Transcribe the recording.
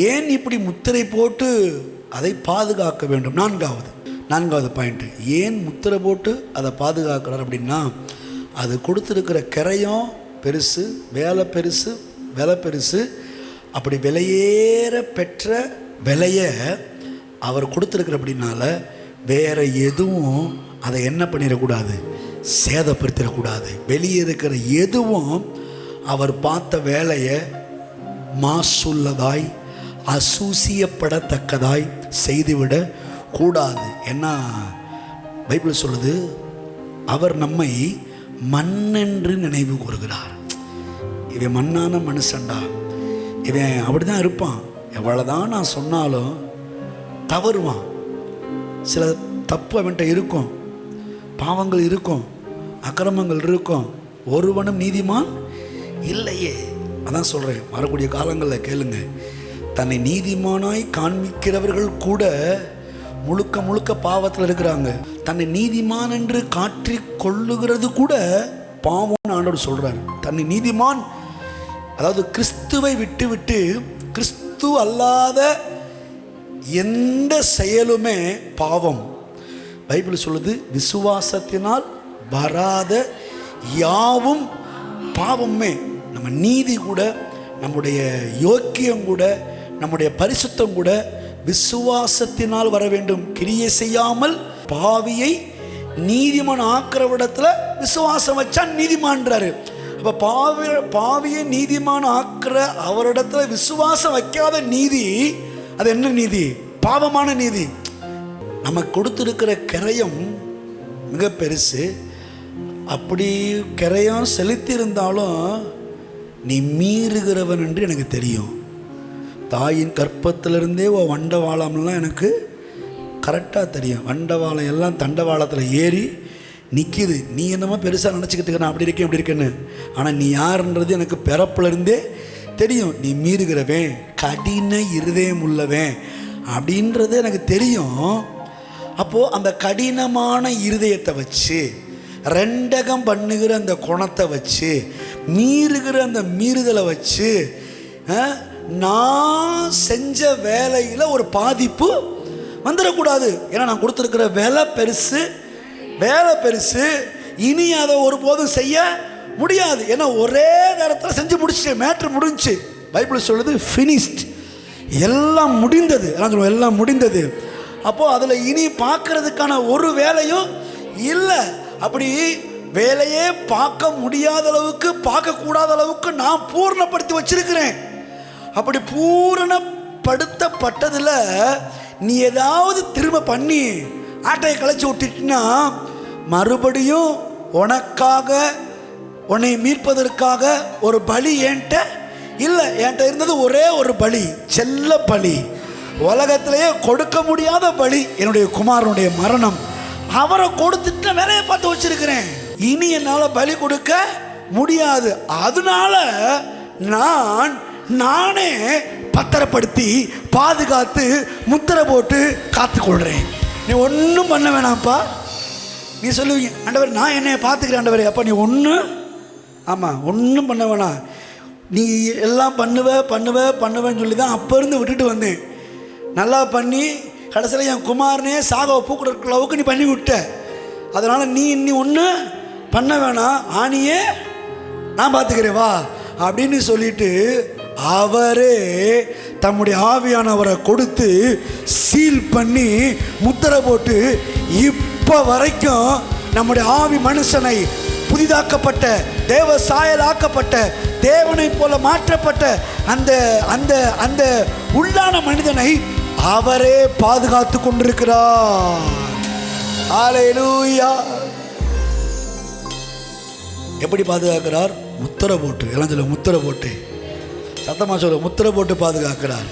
ஏன் இப்படி முத்திரை போட்டு அதை பாதுகாக்க வேண்டும்? நான்காவது பாயிண்ட், ஏன் முத்திரை போட்டு அதை பாதுகாக்கிறார் அப்படின்னா, அது கொடுத்துருக்கிற கிரையும் பெருசு, விலை பெருசு. அப்படி விலையேற பெற்ற விலையை அவர் கொடுத்துருக்கிற அப்படின்னால வேற எதுவும் அதை என்ன பண்ணிடக்கூடாது, சேதப்படுத்திடக்கூடாது. வெளியே இருக்கிற எதுவும் அவர் பார்த்த வேலையை மாசுள்ளதாய் அசூசியப்படத்தக்கதாய் செய்துவிட கூடாது. ஏன்னா பைபிள் சொல்லுது, அவர் நம்மை மண்ணென்று நினைவு கூறுகிறார். இவன் மண்ணான மனுஷன்டா, இவன் அப்படிதான் இருப்பான், எவ்வளவுதான் நான் சொன்னாலும் தவறுவான், சில தப்பு அவன்கிட்ட இருக்கும், பாவங்கள் இருக்கும், அக்கிரமங்கள் இருக்கும், ஒருவனும் நீதிமான் இல்லையே. அதான் சொல்கிறேன், வரக்கூடிய காலங்களில் கேளுங்க, தன்னை நீதிமானாய் காண்பிக்கிறவர்கள் கூட முழுக்க பாவத்தில் இருக்கிறாங்க. தன்னை நீதிமான் என்று காட்டிக் கொள்ளுகிறது கூட பாவம்னு ஆண்டவர் சொல்கிறார். தன்னை நீதிமான், அதாவது கிறிஸ்துவை விட்டு கிறிஸ்து அல்லாத எந்த செயலுமே பாவம். பைபிள் சொல்லுது, விசுவாசத்தினால் வராத யாவும் பாவமே. நம்ம நீதி கூட, நம்முடைய யோக்கியம் கூட, நம்முடைய பரிசுத்தம் கூட விசுவாசத்தினால் வர வேண்டும். கிரியை செய்யாமல் பாவியை நீதிமான் ஆக்கிற விசுவாசம் வச்சா நீதிமான்றாரு. அப்போ பாவியை நீதிமான் ஆக்கிற அவரிடத்துல விசுவாசம் வைக்காத நீதி, அது என்ன நீதி? பாவமான நீதி. நமக்கு கொடுத்துருக்கிற கிரயம் மிக பெருசு. அப்படி கிரயம் செலுத்தியிருந்தாலும் நீ மீறுகிறவன் என்று எனக்கு தெரியும். தாயின் கற்பத்திலிருந்தே வண்டவாளம்லாம் எனக்கு கரெக்டாக தெரியும். வண்டவாளம் எல்லாம் தண்டவாளத்தில் ஏறி நிற்கிது. நீ என்னமோ பெருசாக நினச்சிக்கிட்டு நான் அப்படி இருக்கேன் இப்படி இருக்கேன்னு, ஆனால் நீ யாருன்றது எனக்கு பிறப்புலேருந்தே தெரியும். நீ மீறுகிறவன், கடின இருதயம் உள்ளவன் அப்படின்றது எனக்கு தெரியும். அப்போது அந்த கடினமான இருதயத்தை வச்சு, ரெண்டகம் பண்ணுகிற அந்த குணத்தை வச்சு, மீறுகிற அந்த மீறுதலை வச்சு, நான் செஞ்ச வேலையில் ஒரு பாதிப்பு வந்துடக்கூடாது. ஏன்னா நான் கொடுத்துருக்கிற வேலை பெருசு, இனி அதை ஒருபோதும் செய்ய முடியாது. ஏன்னா ஒரே நேரத்தில் செஞ்சு முடிச்சு, மேட்ரு முடிஞ்சு. பைபிள் சொல்லுது ஃபினிஷ்ட், எல்லாம் முடிந்தது. எல்லாம் முடிந்தது. அப்போது அதில் இனி பார்க்கறதுக்கான ஒரு வேலையும் இல்லை. அப்படி வேலையே பார்க்க முடியாத அளவுக்கு, பார்க்கக்கூடாத அளவுக்கு நான் பூர்ணப்படுத்தி வச்சிருக்கிறேன். அப்படி பூரணப்படுத்தப்பட்டதில் நீ ஏதாவது திரும்ப பண்ணி ஆட்டையை களைச்சி விட்டுட்டினா, மறுபடியும் உனக்காக, உன்னை மீட்பதற்காக ஒரு பலி என்கிட்ட இல்லை. என்கிட்ட இருந்தது ஒரே ஒரு பலி, செல்ல பலி, உலகத்திலேயே கொடுக்க முடியாத பலி, என்னுடைய குமாரனுடைய மரணம். அவரை கொடுத்துட்டு வேலையை பார்த்து வச்சிருக்கிறேன். இனி என்னால் பலி கொடுக்க முடியாது. அதனால நானே பத்திரப்படுத்தி பாதுகாத்து முத்திரை போட்டு காத்துக்கொள்கிறேன். நீ ஒன்றும் பண்ண வேணாம்ப்பா. நீ சொல்லுவீங்க, ஆண்டவர் நான் என்னை பார்த்துக்கிறேன் ஆண்டவர். அப்போ நீ ஒன்றும் பண்ண வேணாம். நீ எல்லாம் பண்ணுவேன்னு சொல்லி தான் அப்போ இருந்து விட்டுட்டு வந்தேன். நல்லா பண்ணி கடைசியில் என் குமாரனே சாக பூக்குற அளவுக்கு நீ பண்ணி விட்ட. அதனால் நீ இன்னி ஒன்று பண்ண வேணாம், ஆணியே நான் பார்த்துக்கிறேன் வா அப்படின்னு சொல்லிட்டு அவரே தம்முடைய ஆவியானவரை கொடுத்து சீல் பண்ணி முத்திரை போட்டு இப்போ வரைக்கும் நம்முடைய ஆவி மனுஷனை புதிதாக்கப்பட்ட, தேவ சாயலாக்கப்பட்ட, தேவனை போல மாற்றப்பட்ட அந்த அந்த அந்த உள்ளான மனிதனை அவரே பாதுகாத்து கொண்டிருக்கிறார். ஹல்லேலூயா. எப்படி பாதுகாக்கிறார்? முத்திரை போட்டு. எல்லாம் சொல்ல, முத்திரை போட்டு. சத்தமா சொல்ல, முத்திரை போட்டு பாதுகாக்கிறார்.